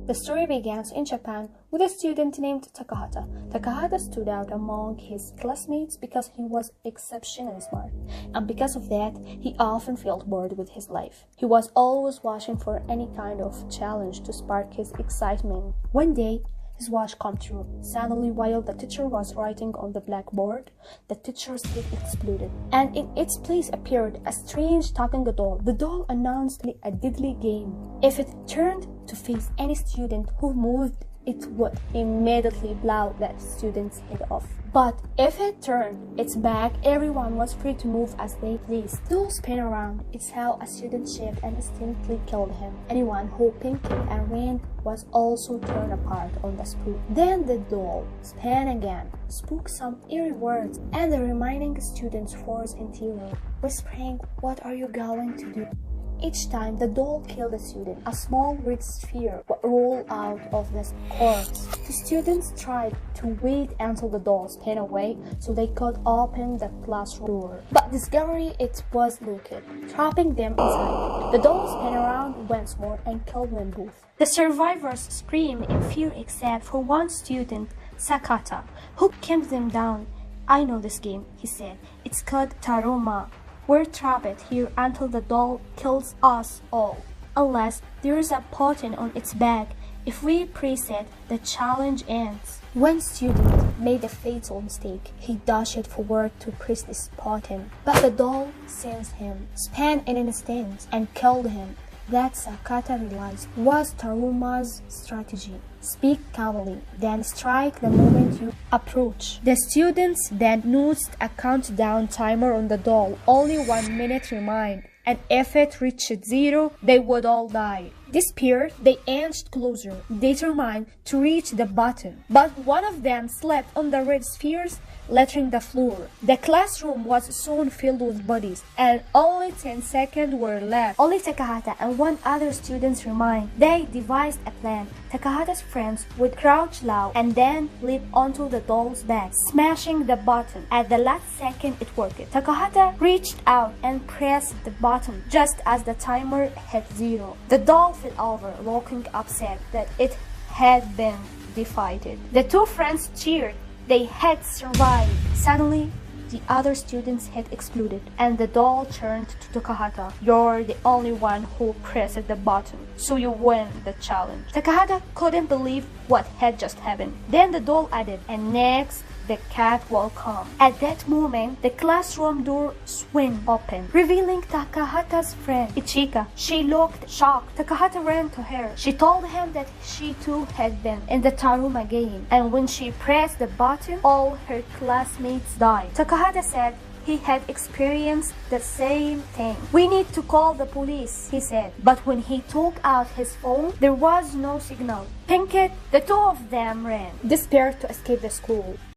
The story begins in Japan with a student named Takahata. Takahata stood out among his classmates because he was exceptionally smart, and because of that, he often felt bored with his life. He was always watching for any kind of challenge to spark his excitement. One day, his wish came true. Suddenly, while the teacher was writing on the blackboard, the teacher's head exploded, and in its place appeared a strange talking doll. The doll announced a deadly game. If it turned to face any student who moved, it would immediately blow that student's head off. But if it turned its back, everyone was free to move as they pleased. The doll spun around. It's how a student shaped and instantly killed him. Anyone who pinkied and ran was also torn apart on the spook. Then the doll span again, spoke some eerie words, and the remaining students froze in terror, whispering, "What are you going to do?" Each time the doll killed a student, a small red sphere would roll out of the corpse. The students tried to wait until the doll spun away so they could open the classroom door. But discovery it was locked, trapping them inside. The doll spun around once more and killed them both. The survivors screamed in fear except for one student, Sakata, who calmed them down. "I know this game," he said. "It's called Taruma. We're trapped here until the doll kills us all, unless there is a button on its back. If we press it, the challenge ends." One student made a fatal mistake. He dashed forward to press this button, but the doll sensed him, span in an instant, and killed him. That, Sakata realized, was Taruma's strategy. Speak calmly, then strike the moment you approach. The students then noticed a countdown timer on the doll. Only 1 minute remained, and if it reached 0, they would all die. Desperate, they inched closer, determined to reach the button. But one of them slipped on the red spheres, littering the floor. The classroom was soon filled with bodies, and only 10 seconds were left. Only Takahata and one other student remained. They devised a plan. Takahata's friends would crouch low and then leap onto the doll's back, smashing the button. At the last second, it worked. Takahata reached out and pressed the button just as the timer hit 0. The doll fell over, looking upset that it had been defeated. The two friends cheered. They had survived. Suddenly, the other student's head exploded, and the doll turned to Takahata. "You're the only one who pressed the button, so you win the challenge." Takahata couldn't believe what had just happened. Then the doll added, "And next, the cat will come." At that moment, the classroom door swung open, revealing Takahata's friend, Ichika. She looked shocked. Takahata ran to her. She told him that she too had been in the Taruma game, and when she pressed the button, all her classmates died. Takahata said he had experienced the same thing. "We need to call the police," he said. But when he took out his phone, there was no signal. Pinkett, the two of them ran, desperate to escape the school.